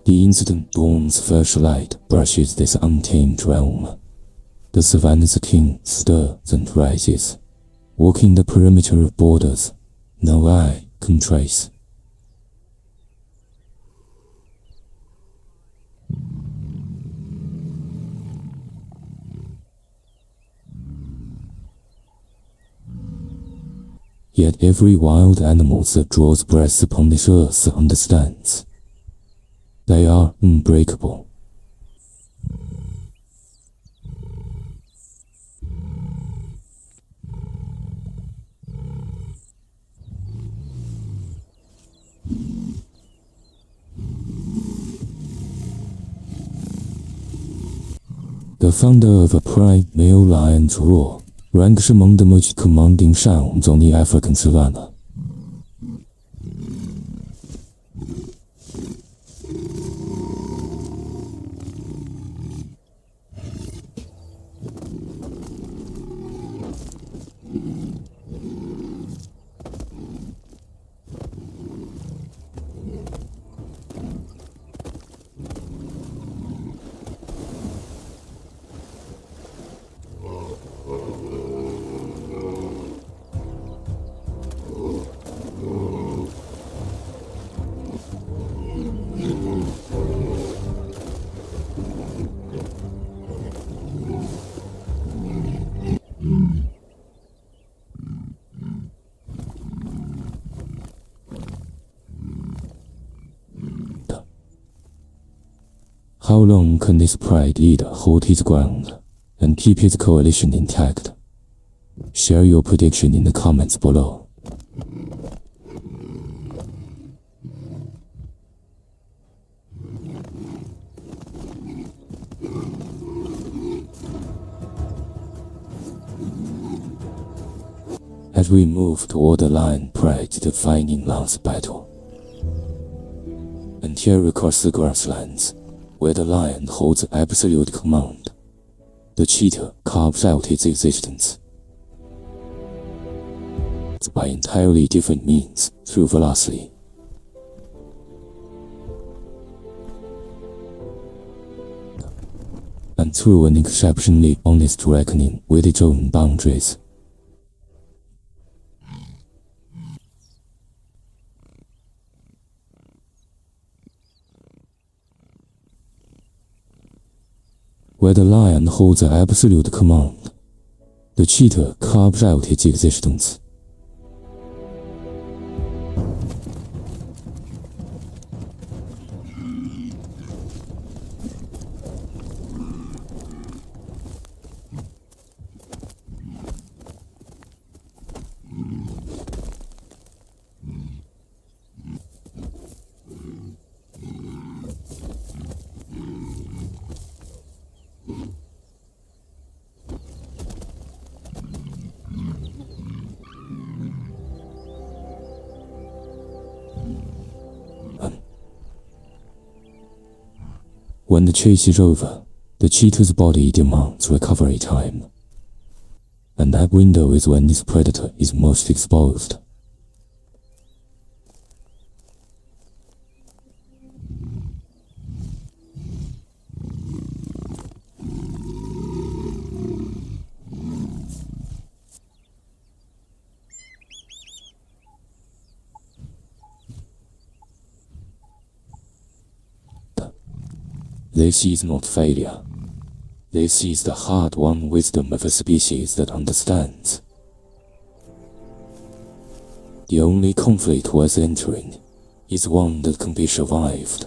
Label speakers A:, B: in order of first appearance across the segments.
A: The incident dawn's first light brushes this untamed realm. The savannah's king stirs and rises, walking the perimeter of borders no eye can trace. Yet every wild animal that draws breath upon this earth understands. They are unbreakable. The thunder of a primal lion's roar ranks among the most commanding sounds on the African savanna. How long can this pride leader hold his ground and keep his coalition intact? Share your prediction in the comments below. As we move toward the lion pride's defining last battle, and here across the grasslands, where the lion holds absolute command, the cheetah carves out its existence. By entirely different means, through velocity. And through an exceptionally honest reckoning with its own boundaries. Where the lion holds absolute command, the cheetah carves out its existence. When the chase is over, the cheetah's body demands recovery time. And that window is when this predator is most exposed. This is not failure. This is the hard-won wisdom of a species that understands. The only conflict worth entering is one that can be survived.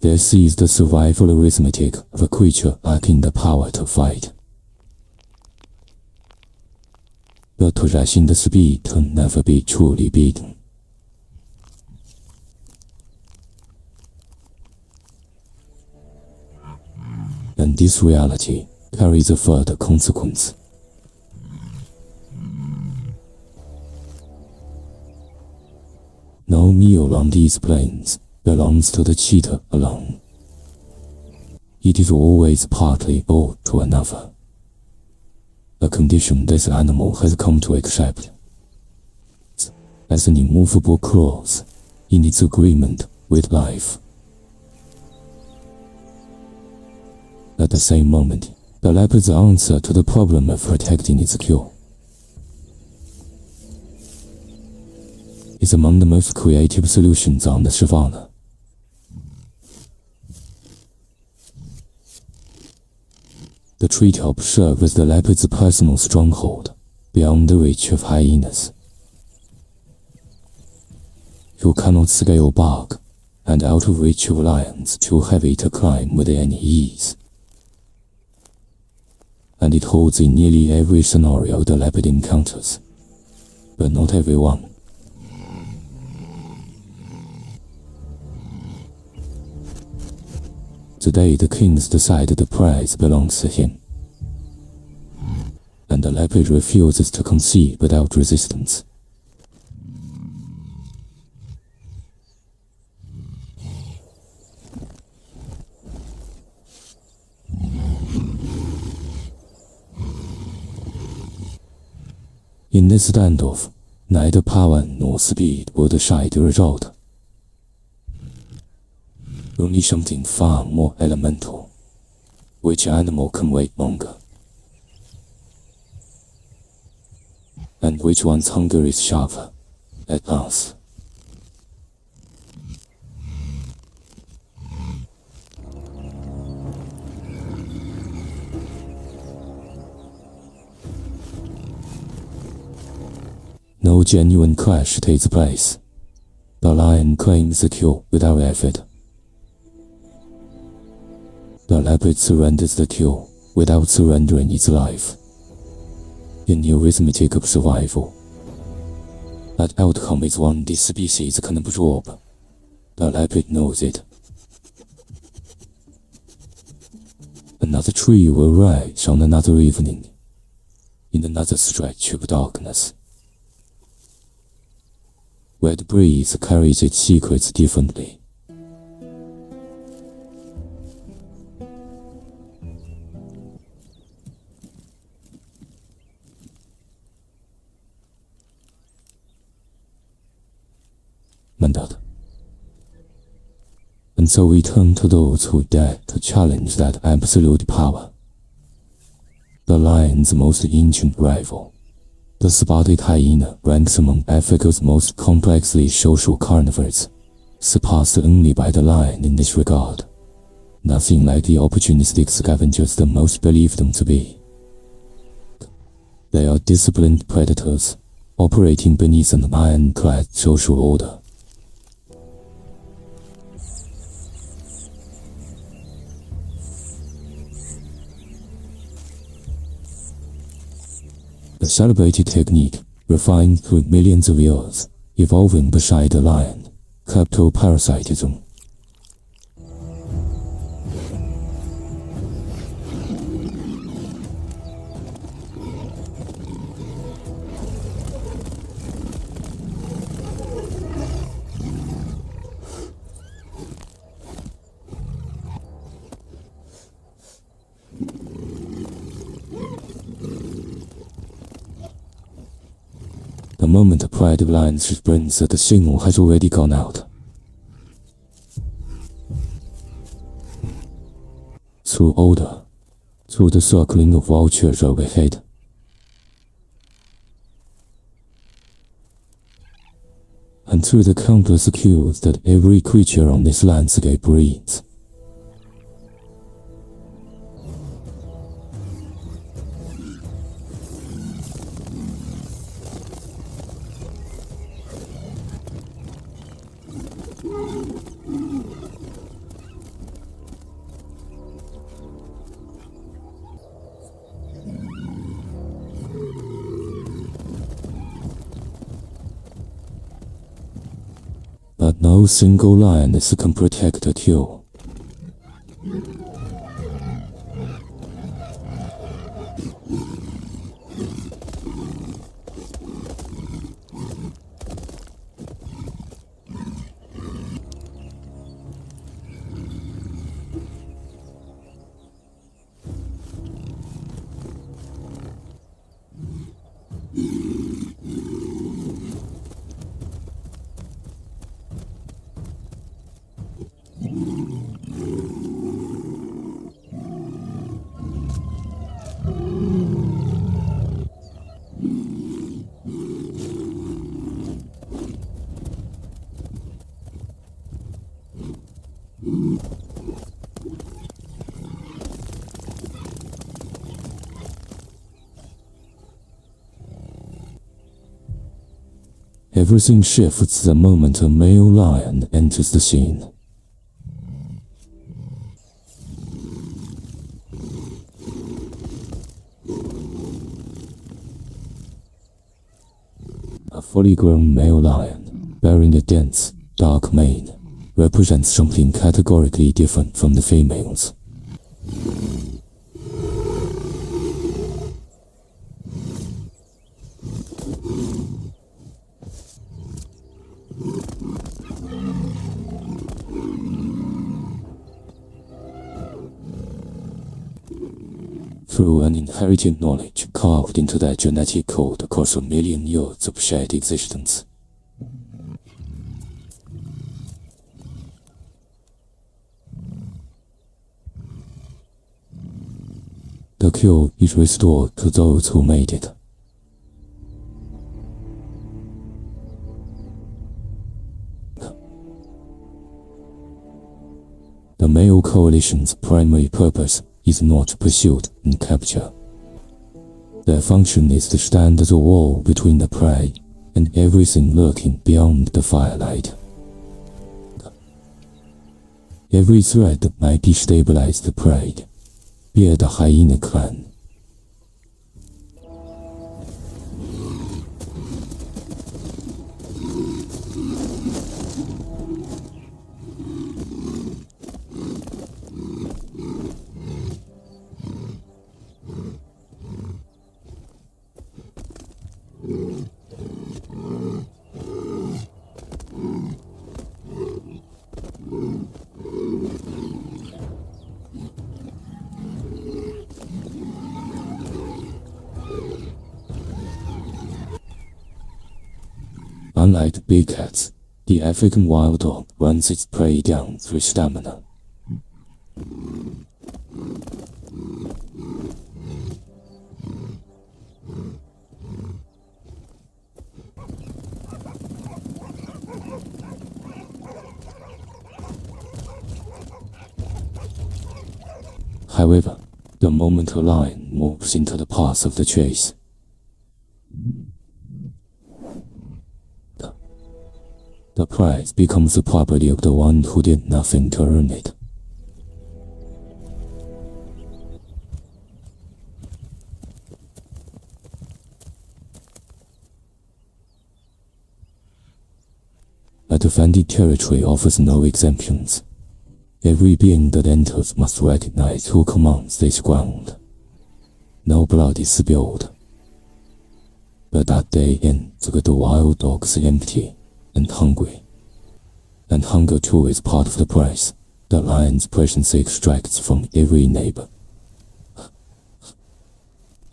A: This is the survival arithmetic of a creature lacking the power to fight. But possessing the speed to never be truly beaten. And this reality carries a further consequence. No meal on these plains belongs to the cheetah alone. It is always partly owed to another. a condition this animal has come to accept. As an immovable clause in its agreement with life. At the same moment, the leopard's answer to the problem of protecting its kill is among the most creative solutions on the savanna. The treetop serves as the leopard's personal stronghold, beyond the reach of hyenas, who cannot scale back, and out of reach of lions too heavy to climb with any ease. And it holds in nearly every scenario the leopard encounters, but not every one. Today the kings decide the prize belongs to him, and the leopard refuses to concede without resistance. In this standoff, neither power nor speed were the side result. Only something far more elemental. Which animal can wait longer? And which one's hunger is sharper? At last. No genuine clash takes place. The lion claims the kill without effort. The leopard surrenders the kill without surrendering its life. In the arithmetic of survival, that outcome is one this species can absorb. The leopard knows it. Another tree will rise on another evening, in another stretch of darkness, where the breeze carries its secrets differently. And so we turn to those who dare to challenge that absolute power. The lion's most ancient rival, the spotted hyena, ranks among Africa's most complexly social carnivores, surpassed only by the lion in this regard. Nothing like the opportunistic scavengers that most believe them to be. They are disciplined predators, operating beneath an ironclad social order. The celebrated technique, refined through millions of years, evolving beside the lion, kleptoparasitism. The moment a pride of lions sprints, the signal has already gone out. Through order, through the circling of vultures overhead, and through the countless cues that every creature on this landscape reads. But no single lioness can protect a kill. Everything shifts the moment a male lion enters the scene. A fully grown male lion, bearing a dense, dark mane, represents something categorically different from the females. Through an inherited knowledge carved into their genetic code across a million years of shared existence. The cure is restored to those who made it. The male coalition's primary purpose is not pursuit and capture. Their function is to stand as a wall between the prey and everything lurking beyond the firelight. Every threat that might destabilize the prey, be it a hyena clan. Unlike big cats, the African wild dog runs its prey down through stamina. However, the moment a lion moves into the path of the chase, the prize becomes the property of the one who did nothing to earn it. A defended territory offers no exemptions. Every being that enters must recognize who commands this ground. No blood is spilled. But that day ends with the wild dogs empty and hungry. And hunger too is part of the price the lion's presence extracts from every neighbor.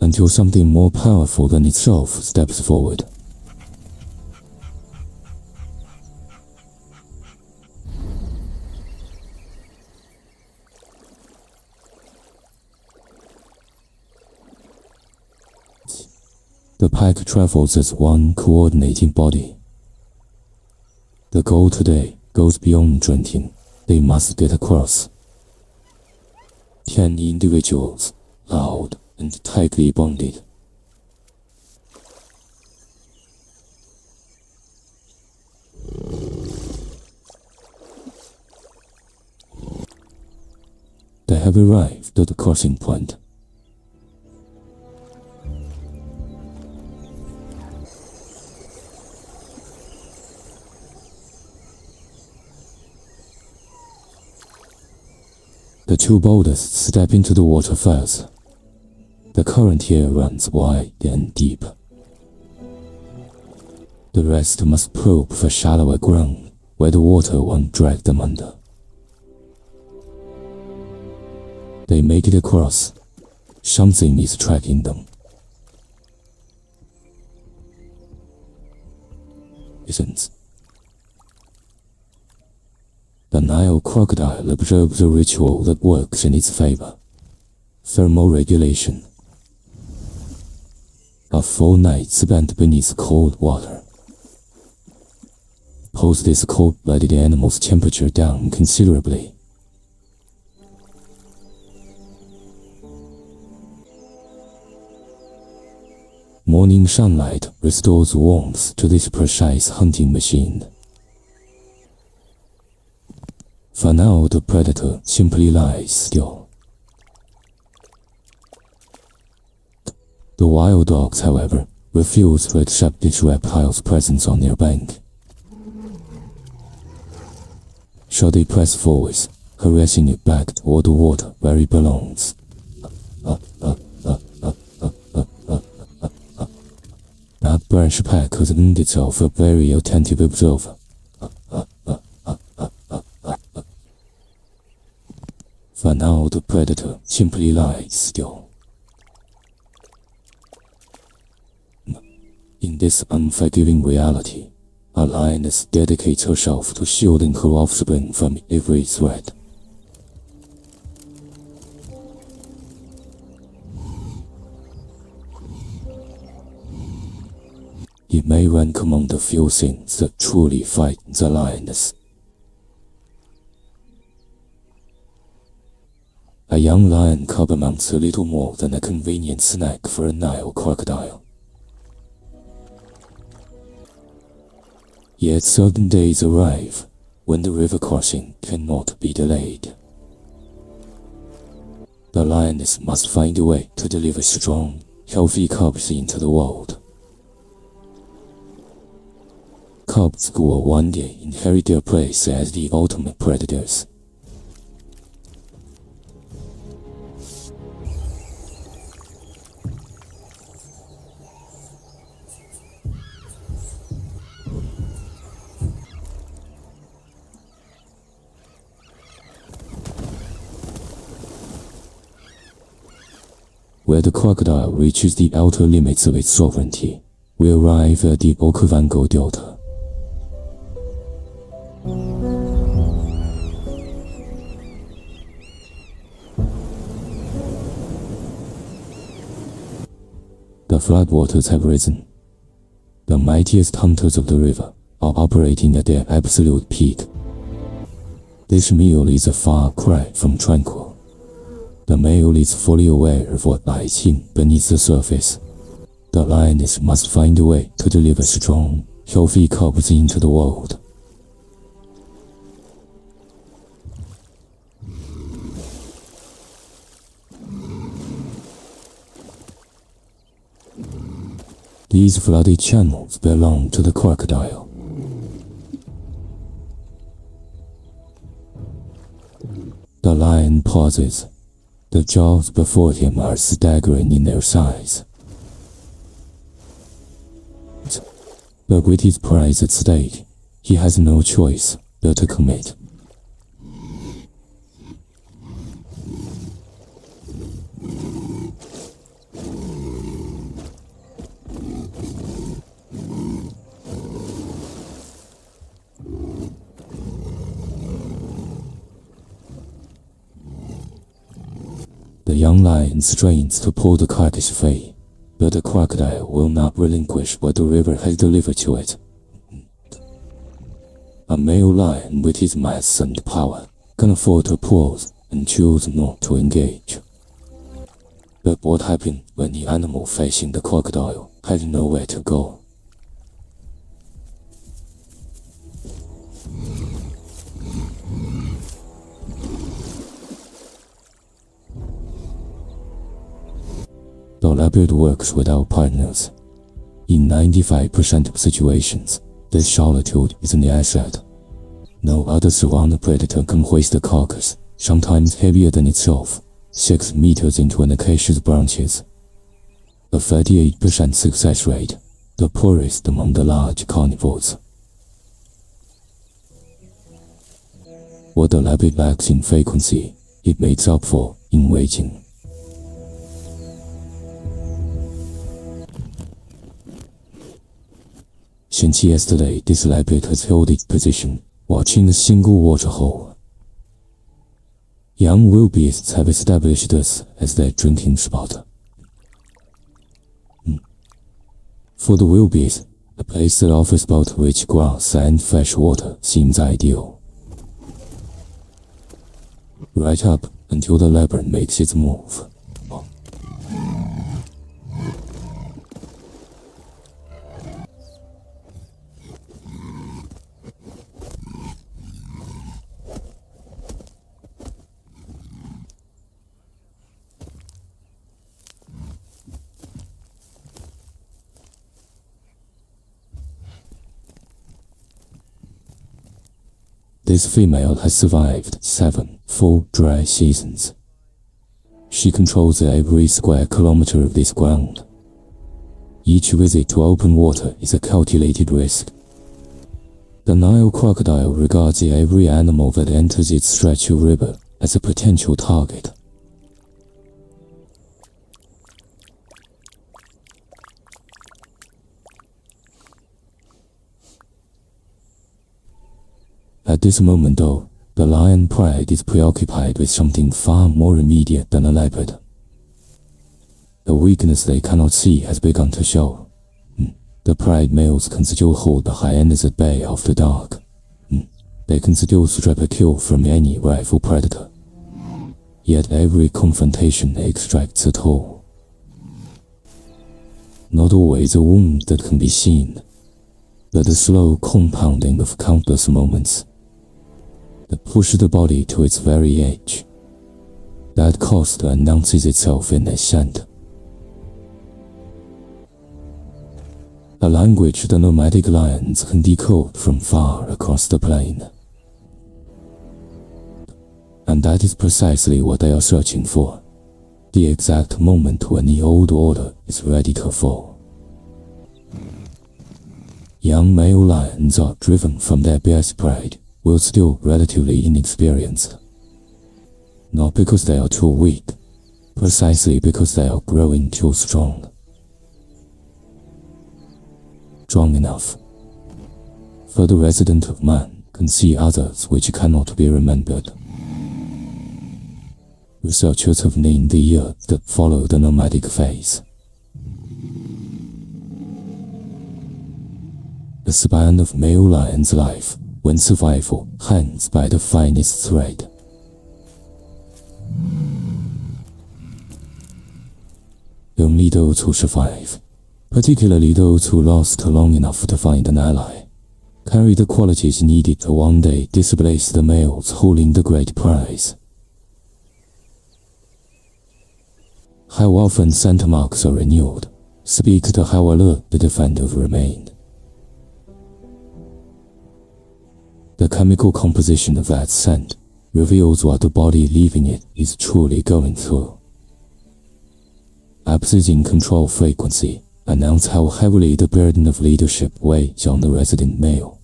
A: Until something more powerful than itself steps forward. The pack travels as one coordinating body. The goal today goes beyond drinking. They must get across. 10 individuals, loud and tightly bonded. They have arrived at the crossing point. The two boldest step into the water first. The current here runs wide and deep. The rest must probe for shallower ground where the water won't drag them under. They make it across. Something is tracking them. Isn't. The Nile crocodile observes a ritual that works in its favor. Thermoregulation. A full night spent beneath cold water pulls this cold-blooded animal's temperature down considerably Morning sunlight restores warmth to this precise hunting machine. For now, the predator simply lies still. The wild dogs, however, refuse to accept this reptile's presence on their bank. So they press forward, harassing it back toward the water where it belongs. That branch pack has earned itself a very attentive observer. For now, the predator simply lies still. In this unforgiving reality, a lioness dedicates herself to shielding her offspring from every threat. It may rank among the few things that truly frighten the lioness. A young lion cub amounts to little more than a convenient snack for a Nile crocodile. Yet certain days arrive when the river crossing cannot be delayed. The lioness must find a way to deliver strong, healthy cubs into the world. Cubs who will one day inherit their place as the ultimate predators. Where the crocodile reaches the outer limits of its sovereignty, we arrive at the Okavango Delta. The floodwaters have risen. The mightiest hunters of the river are operating at their absolute peak. This meal is a far cry from tranquil. The male is fully aware of what lies hidden beneath the surface. The lioness must find a way to deliver strong, healthy cubs into the world. These flooded channels belong to the crocodile. The lion pauses. The jaws before him are staggering in their size. But with his prize at stake, he has no choice but to commit. The young lion strains to pull the carcass free, but the crocodile will not relinquish what the river has delivered to it. A male lion with his mass and power can afford to pause and choose not to engage. But what happened when the animal facing the crocodile had nowhere to go? The leopard works without partners. In 95% of situations, this solitude is an asset. No other savanna predator can hoist a carcass, sometimes heavier than itself, 6 meters into an acacia's branches. A 38% success rate, the poorest among the large carnivores. What the leopard lacks in frequency, it makes up for in waiting. Since yesterday, this leopard has held its position, watching a single waterhole. Young wildebeests have established this as their drinking spot. For the wildebeest, a place that offers both rich grass and fresh water seems ideal. Right up until the leopard makes its move. This female has survived 7 full dry seasons. She controls every square kilometer of this ground. Each visit to open water is a calculated risk. The Nile crocodile regards every animal that enters its stretch of river as a potential target. At this moment, though, the lion pride is preoccupied with something far more immediate than a leopard. The weakness they cannot see has begun to show. The pride males can still hold the hyenas at bay after dark. They can still strip a kill from any rifle predator. Yet every confrontation extracts a toll. Not always a wound that can be seen, but the slow compounding of countless moments that push the body to its very edge. That cost announces itself in a scent. A language the nomadic lions can decode from far across the plain. And that is precisely what they are searching for, the exact moment when the old order is ready to fall. Young male lions are driven from their bear's pride, while still relatively inexperienced. Not because they are too weak, precisely because they are growing too strong. Strong enough for the resident of man can see others which cannot be remembered. Researchers have named the years that follow the nomadic phase. The span of male lion's life when survival hangs by the finest thread. Only those who survive, particularly those who last long enough to find an ally, carry the qualities needed to one day displace the males holding the great prize. How often scent marks are renewed speak to how alert the defenders remain. The chemical composition of that scent reveals what the body leaving it is truly going through. Absence in control frequency announce how heavily the burden of leadership weighs on the resident male.